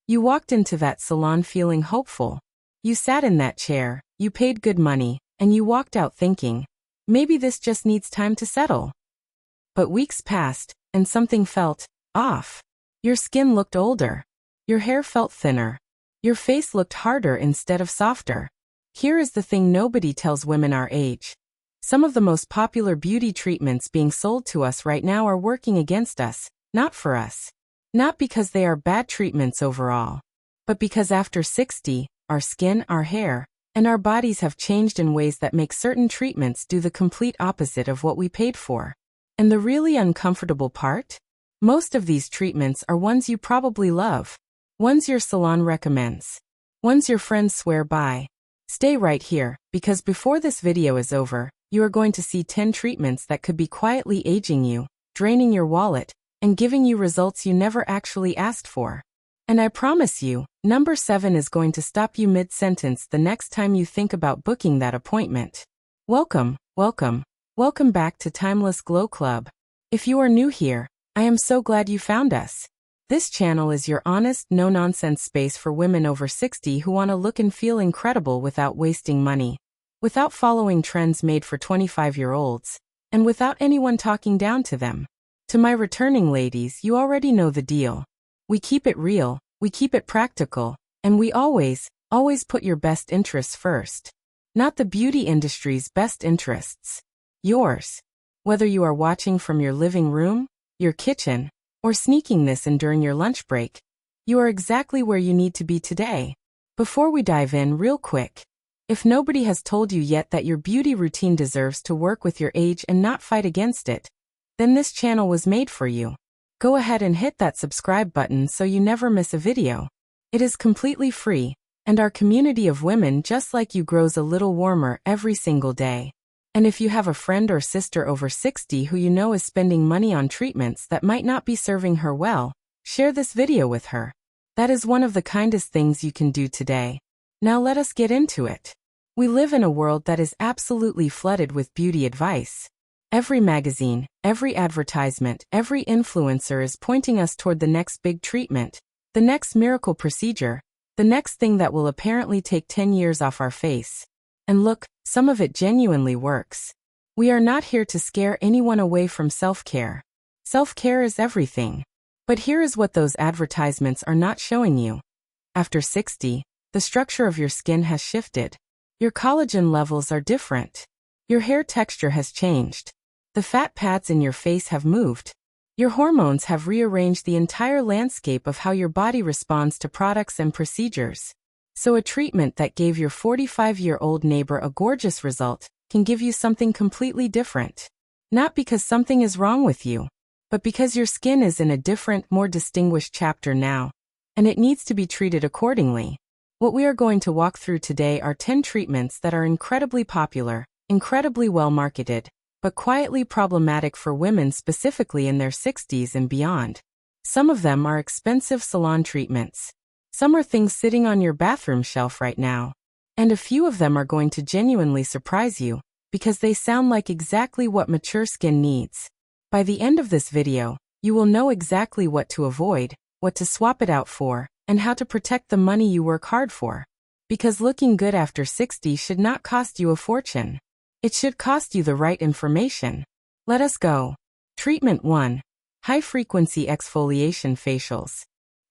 You walked into that salon feeling hopeful. You sat in that chair, you paid good money, and you walked out thinking, maybe this just needs time to settle. But weeks passed, and something felt off. Your skin looked older. Your hair felt thinner. Your face looked harder instead of softer. Here is the thing nobody tells women our age. Some of the most popular beauty treatments being sold to us right now are working against us, not for us. Not because they are bad treatments overall, but because after 60, our skin, our hair, and our bodies have changed in ways that make certain treatments do the complete opposite of what we paid for. And the really uncomfortable part? Most of these treatments are ones you probably love, ones your salon recommends, ones your friends swear by. Stay right here, because before this video is over, you are going to see 10 treatments that could be quietly aging you, draining your wallet, and giving you results you never actually asked for. And I promise you, number 7 is going to stop you mid-sentence the next time you think about booking that appointment. Welcome, welcome, welcome back to Timeless Glow Club. If you are new here, I am so glad you found us. This channel is your honest, no-nonsense space for women over 60 who want to look and feel incredible without wasting money, without following trends made for 25-year-olds, and without anyone talking down to them. To my returning ladies, you already know the deal. We keep it real, we keep it practical, and we always put your best interests first. Not the beauty industry's best interests. Yours. Whether you are watching from your living room, your kitchen, or sneaking this in during your lunch break, you are exactly where you need to be today. Before we dive in real quick, if nobody has told you yet that your beauty routine deserves to work with your age and not fight against it, then this channel was made for you. Go ahead and hit that subscribe button so you never miss a video. It is completely free, and our community of women just like you grows a little warmer every single day. And if you have a friend or sister over 60 who you know is spending money on treatments that might not be serving her well, share this video with her. That is one of the kindest things you can do today. Now let us get into it. We live in a world that is absolutely flooded with beauty advice. Every magazine, every advertisement, every influencer is pointing us toward the next big treatment, the next miracle procedure, the next thing that will apparently take 10 years off our face. And look, some of it genuinely works. We are not here to scare anyone away from self-care. Self-care is everything. But here is what those advertisements are not showing you. After 60, the structure of your skin has shifted. Your collagen levels are different. Your hair texture has changed. The fat pads in your face have moved. Your hormones have rearranged the entire landscape of how your body responds to products and procedures. So a treatment that gave your 45-year-old neighbor a gorgeous result can give you something completely different. Not because something is wrong with you, but because your skin is in a different, more distinguished chapter now, and it needs to be treated accordingly. What we are going to walk through today are 10 treatments that are incredibly popular, incredibly well marketed, but quietly problematic for women specifically in their 60s and beyond. Some of them are expensive salon treatments. Some are things sitting on your bathroom shelf right now. And a few of them are going to genuinely surprise you, because they sound like exactly what mature skin needs. By the end of this video, you will know exactly what to avoid, what to swap it out for, and how to protect the money you work hard for. Because looking good after 60 should not cost you a fortune. It should cost you the right information. Let us go. Treatment 1. High-frequency exfoliation facials.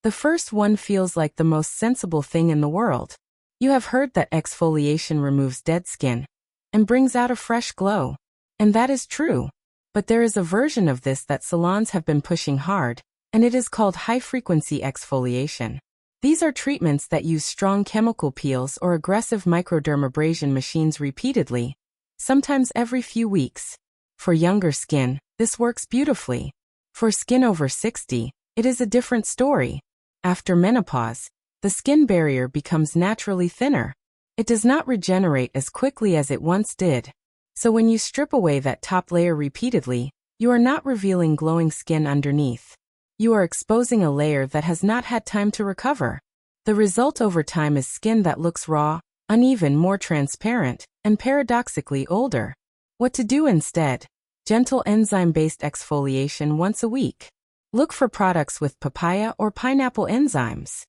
The first one feels like the most sensible thing in the world. You have heard that exfoliation removes dead skin and brings out a fresh glow. And that is true. But there is a version of this that salons have been pushing hard, and it is called high-frequency exfoliation. These are treatments that use strong chemical peels or aggressive microdermabrasion machines repeatedly, sometimes every few weeks. For younger skin, this works beautifully. For skin over 60, it is a different story. After menopause, the skin barrier becomes naturally thinner. It does not regenerate as quickly as it once did. So when you strip away that top layer repeatedly, you are not revealing glowing skin underneath. You are exposing a layer that has not had time to recover. The result over time is skin that looks raw, uneven, more transparent, and paradoxically older. What to do instead? Gentle enzyme-based exfoliation once a week. Look for products with papaya or pineapple enzymes.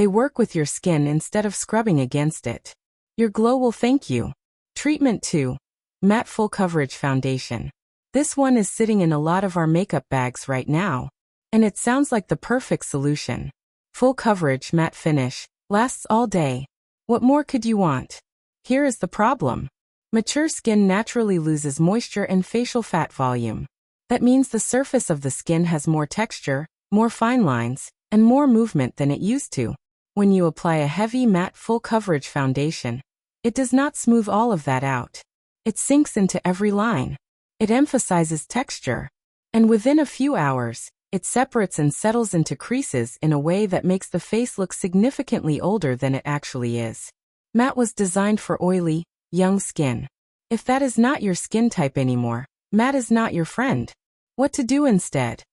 They work with your skin instead of scrubbing against it. Your glow will thank you. Treatment 2. Matte Full Coverage Foundation. This one is sitting in a lot of our makeup bags right now, and it sounds like the perfect solution. Full coverage matte finish, lasts all day. What more could you want? Here is the problem. Mature skin naturally loses moisture and facial fat volume. That means the surface of the skin has more texture, more fine lines, and more movement than it used to. When you apply a heavy matte full coverage foundation, it does not smooth all of that out. It sinks into every line. It emphasizes texture. And within a few hours, it separates and settles into creases in a way that makes the face look significantly older than it actually is. Matte was designed for oily, young skin. If that is not your skin type anymore, matte is not your friend. What to do instead?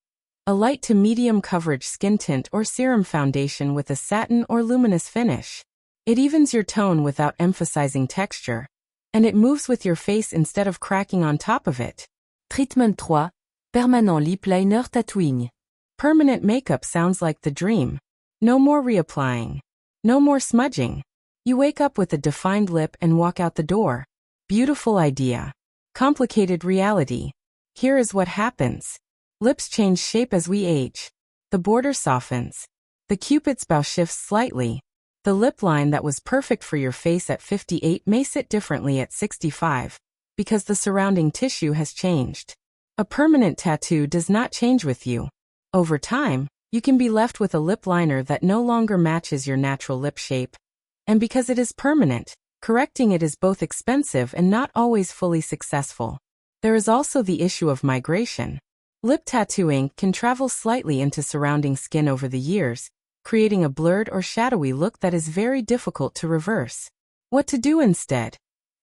A light to medium coverage skin tint or serum foundation with a satin or luminous finish. It evens your tone without emphasizing texture. And it moves with your face instead of cracking on top of it. Treatment 3. Permanent Lip Liner Tattooing. Permanent makeup sounds like the dream. No more reapplying. No more smudging. You wake up with a defined lip and walk out the door. Beautiful idea. Complicated reality. Here is what happens. Lips change shape as we age. The border softens. The cupid's bow shifts slightly. The lip line that was perfect for your face at 58 may sit differently at 65, because the surrounding tissue has changed. A permanent tattoo does not change with you. Over time, you can be left with a lip liner that no longer matches your natural lip shape. And because it is permanent, correcting it is both expensive and not always fully successful. There is also the issue of migration. Lip tattooing can travel slightly into surrounding skin over the years, creating a blurred or shadowy look that is very difficult to reverse. What to do instead?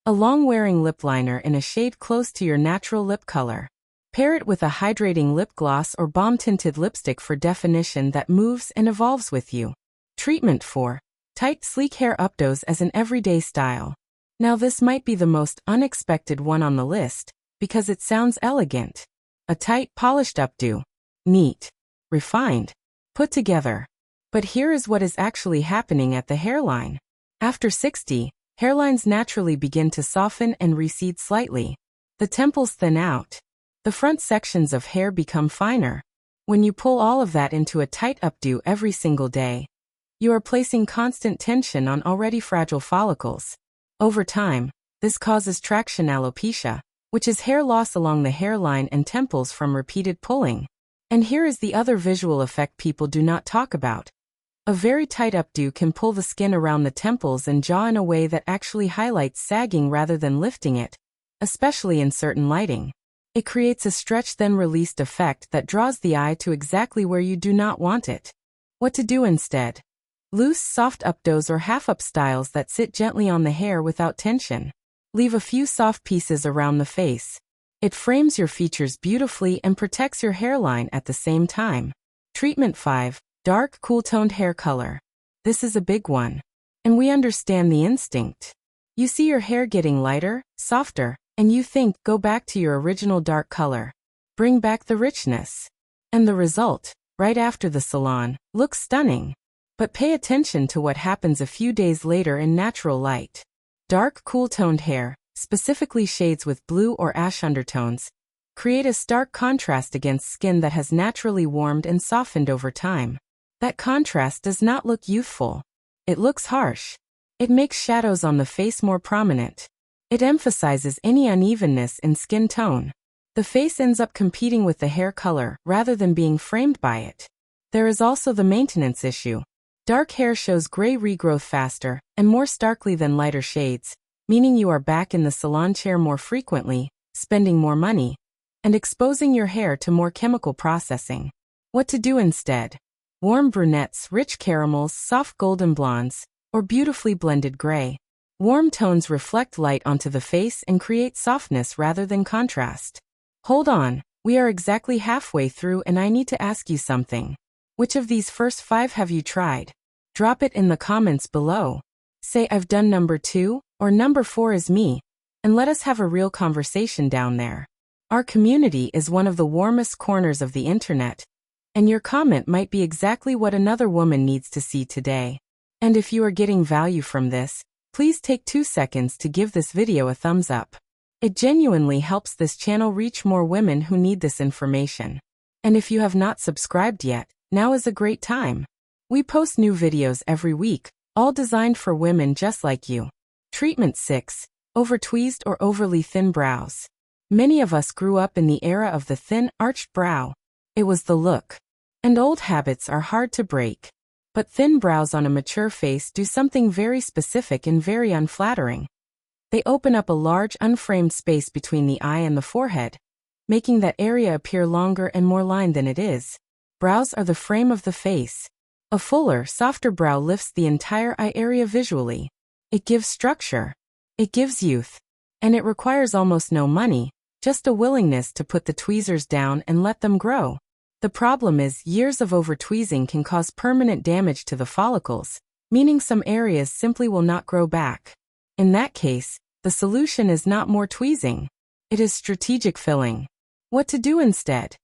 A long-wearing lip liner in a shade close to your natural lip color. Pair it with a hydrating lip gloss or balm-tinted lipstick for definition that moves and evolves with you. Treatment 4. Tight sleek hair updos as an everyday style. Now this might be the most unexpected one on the list, because it sounds elegant. A tight, polished updo. Neat. Refined. Put together. But here is what is actually happening at the hairline. After 60, hairlines naturally begin to soften and recede slightly. The temples thin out. The front sections of hair become finer. When you pull all of that into a tight updo every single day, you are placing constant tension on already fragile follicles. Over time, this causes traction alopecia, which is hair loss along the hairline and temples from repeated pulling. And here is the other visual effect people do not talk about. A very tight updo can pull the skin around the temples and jaw in a way that actually highlights sagging rather than lifting it, especially in certain lighting. It creates a stretch then released effect that draws the eye to exactly where you do not want it. What to do instead? Loose, soft updos or half-up styles that sit gently on the hair without tension. Leave a few soft pieces around the face. It frames your features beautifully and protects your hairline at the same time. Treatment 5. Dark, cool-toned hair color. This is a big one. And we understand the instinct. You see your hair getting lighter, softer, and you think, go back to your original dark color. Bring back the richness. And the result, right after the salon, looks stunning. But pay attention to what happens a few days later in natural light. Dark, cool-toned hair, specifically shades with blue or ash undertones, create a stark contrast against skin that has naturally warmed and softened over time. That contrast does not look youthful. It looks harsh. It makes shadows on the face more prominent. It emphasizes any unevenness in skin tone. The face ends up competing with the hair color rather than being framed by it. There is also the maintenance issue. Dark hair shows gray regrowth faster and more starkly than lighter shades, meaning you are back in the salon chair more frequently, spending more money, and exposing your hair to more chemical processing. What to do instead? Warm brunettes, rich caramels, soft golden blondes, or beautifully blended gray. Warm tones reflect light onto the face and create softness rather than contrast. Hold on, we are exactly halfway through and I need to ask you something. Which of these first 5 have you tried? Drop it in the comments below. Say I've done number 2, or number 4 is me, and let us have a real conversation down there. Our community is one of the warmest corners of the internet, and your comment might be exactly what another woman needs to see today. And if you are getting value from this, please take 2 seconds to give this video a thumbs up. It genuinely helps this channel reach more women who need this information. And if you have not subscribed yet, now is a great time. We post new videos every week, all designed for women just like you. Treatment 6. Over-tweezed or overly thin brows. Many of us grew up in the era of the thin, arched brow. It was the look. And old habits are hard to break. But thin brows on a mature face do something very specific and very unflattering. They open up a large, unframed space between the eye and the forehead, making that area appear longer and more lined than it is. Brows are the frame of the face. A fuller, softer brow lifts the entire eye area visually. It gives structure. It gives youth. And it requires almost no money, just a willingness to put the tweezers down and let them grow. The problem is years of over-tweezing can cause permanent damage to the follicles, meaning some areas simply will not grow back. In that case, the solution is not more tweezing. It is strategic filling. What to do instead?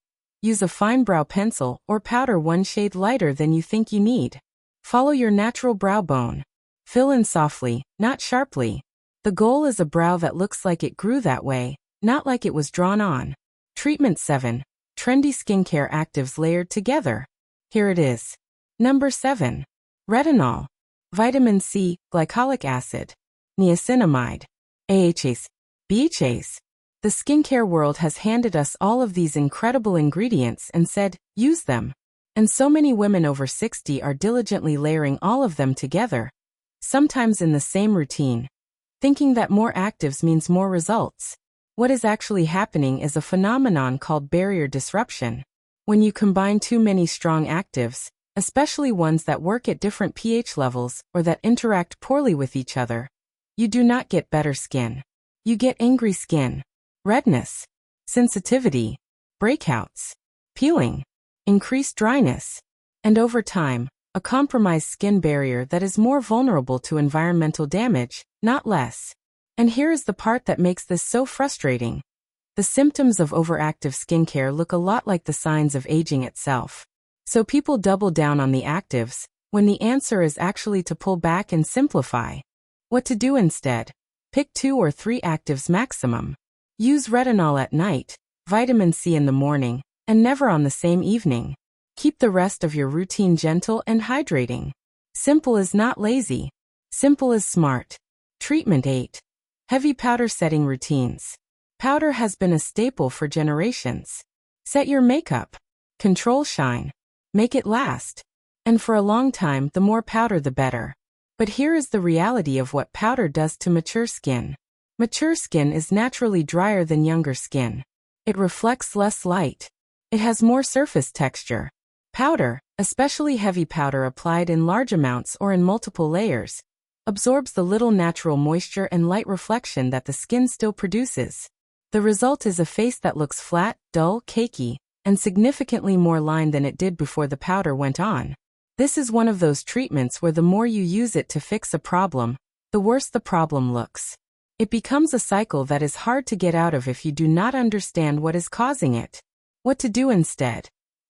Use a fine brow pencil or powder one shade lighter than you think you need. Follow your natural brow bone. Fill in softly, not sharply. The goal is a brow that looks like it grew that way, not like it was drawn on. Treatment 7. Trendy skincare actives layered together. Here it is. Number 7. Retinol. Vitamin C, glycolic acid, niacinamide, AHAs, BHAs. The skincare world has handed us all of these incredible ingredients and said, use them. And so many women over 60 are diligently layering all of them together, sometimes in the same routine, thinking that more actives means more results. What is actually happening is a phenomenon called barrier disruption. When you combine too many strong actives, especially ones that work at different pH levels or that interact poorly with each other, you do not get better skin. You get angry skin, redness, sensitivity, breakouts, peeling, increased dryness, and over time, a compromised skin barrier that is more vulnerable to environmental damage, not less. And here is the part that makes this so frustrating. The symptoms of overactive skincare look a lot like the signs of aging itself. So people double down on the actives, when the answer is actually to pull back and simplify. What to do instead? Pick 2 or 3 actives maximum. Use retinol at night, vitamin C in the morning, and never on the same evening. Keep the rest of your routine gentle and hydrating. Simple is not lazy. Simple is smart. Treatment 8. Heavy powder setting routines. Powder has been a staple for generations. Set your makeup. Control shine. Make it last. And for a long time, the more powder the better. But here is the reality of what powder does to mature skin. Mature skin is naturally drier than younger skin. It reflects less light. It has more surface texture. Powder, especially heavy powder applied in large amounts or in multiple layers, absorbs the little natural moisture and light reflection that the skin still produces. The result is a face that looks flat, dull, cakey, and significantly more lined than it did before the powder went on. This is one of those treatments where the more you use it to fix a problem, the worse the problem looks. It becomes a cycle that is hard to get out of if you do not understand what is causing it. What to do instead?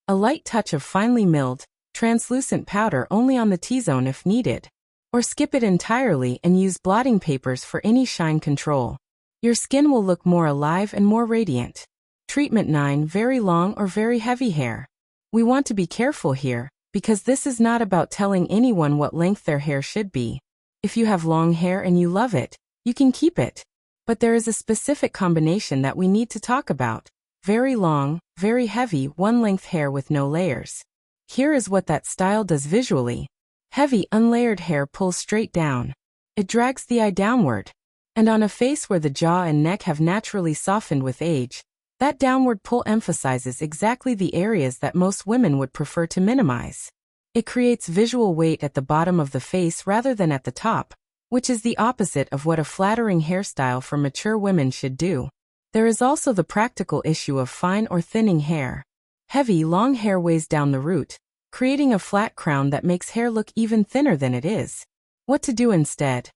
A light touch of finely milled, translucent powder only on the T-zone if needed. Or skip it entirely and use blotting papers for any shine control. Your skin will look more alive and more radiant. Treatment 9. Very long or very heavy hair. We want to be careful here, because this is not about telling anyone what length their hair should be. If you have long hair and you love it, you can keep it. But there is a specific combination that we need to talk about. Very long, very heavy, one-length hair with no layers. Here is what that style does visually. Heavy, unlayered hair pulls straight down. It drags the eye downward. And on a face where the jaw and neck have naturally softened with age, that downward pull emphasizes exactly the areas that most women would prefer to minimize. It creates visual weight at the bottom of the face rather than at the top, which is the opposite of what a flattering hairstyle for mature women should do. There is also the practical issue of fine or thinning hair. Heavy, long hair weighs down the root, creating a flat crown that makes hair look even thinner than it is. What to do instead?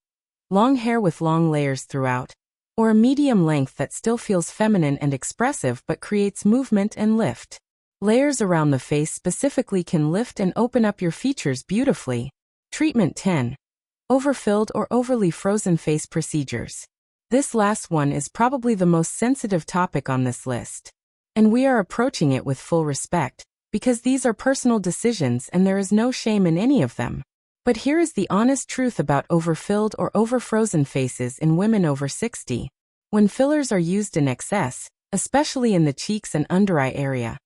Long hair with long layers throughout, or a medium length that still feels feminine and expressive but creates movement and lift. Layers around the face specifically can lift and open up your features beautifully. Treatment 10. Overfilled or overly frozen face procedures. This last one is probably the most sensitive topic on this list. And we are approaching it with full respect, because these are personal decisions and there is no shame in any of them. But here is the honest truth about overfilled or overfrozen faces in women over 60. When fillers are used in excess, especially in the cheeks and under eye area,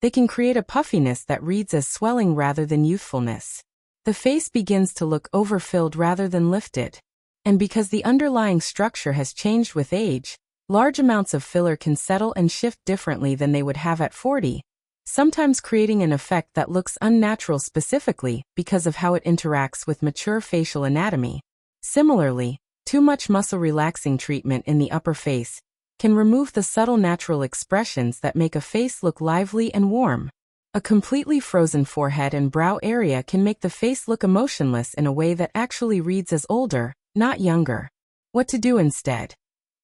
they can create a puffiness that reads as swelling rather than youthfulness. The face begins to look overfilled rather than lifted. And because the underlying structure has changed with age, large amounts of filler can settle and shift differently than they would have at 40, sometimes creating an effect that looks unnatural specifically because of how it interacts with mature facial anatomy. Similarly, too much muscle relaxing treatment in the upper face can remove the subtle natural expressions that make a face look lively and warm. A completely frozen forehead and brow area can make the face look emotionless in a way that actually reads as older, not younger. What to do instead?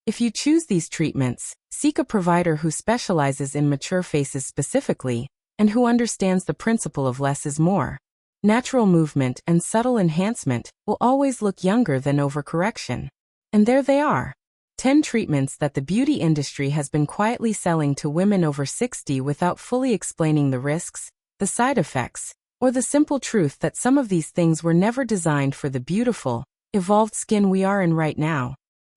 If you choose these treatments, seek a provider who specializes in mature faces specifically, and who understands the principle of less is more. Natural movement and subtle enhancement will always look younger than overcorrection. And there they are. 10 treatments that the beauty industry has been quietly selling to women over 60 without fully explaining the risks, the side effects, or the simple truth that some of these things were never designed for the beautiful, evolved skin we are in right now.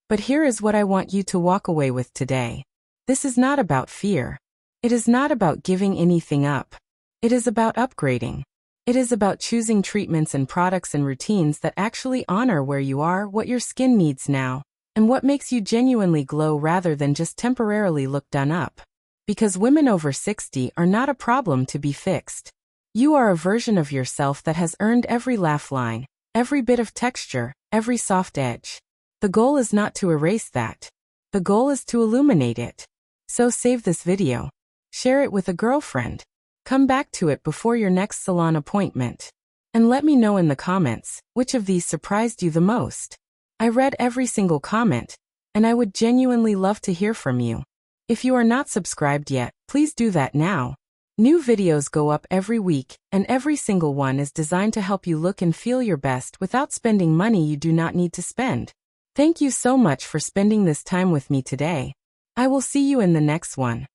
But here is what I want you to walk away with today. This is not about fear. It is not about giving anything up. It is about upgrading. It is about choosing treatments and products and routines that actually honor where you are, what your skin needs now, and what makes you genuinely glow rather than just temporarily look done up. Because women over 60 are not a problem to be fixed. You are a version of yourself that has earned every laugh line, every bit of texture, every soft edge. The goal is not to erase that. The goal is to illuminate it. So save this video. Share it with a girlfriend. Come back to it before your next salon appointment. And let me know in the comments, which of these surprised you the most. I read every single comment, and I would genuinely love to hear from you. If you are not subscribed yet, please do that now. New videos go up every week, and every single one is designed to help you look and feel your best without spending money you do not need to spend. Thank you so much for spending this time with me today. I will see you in the next one.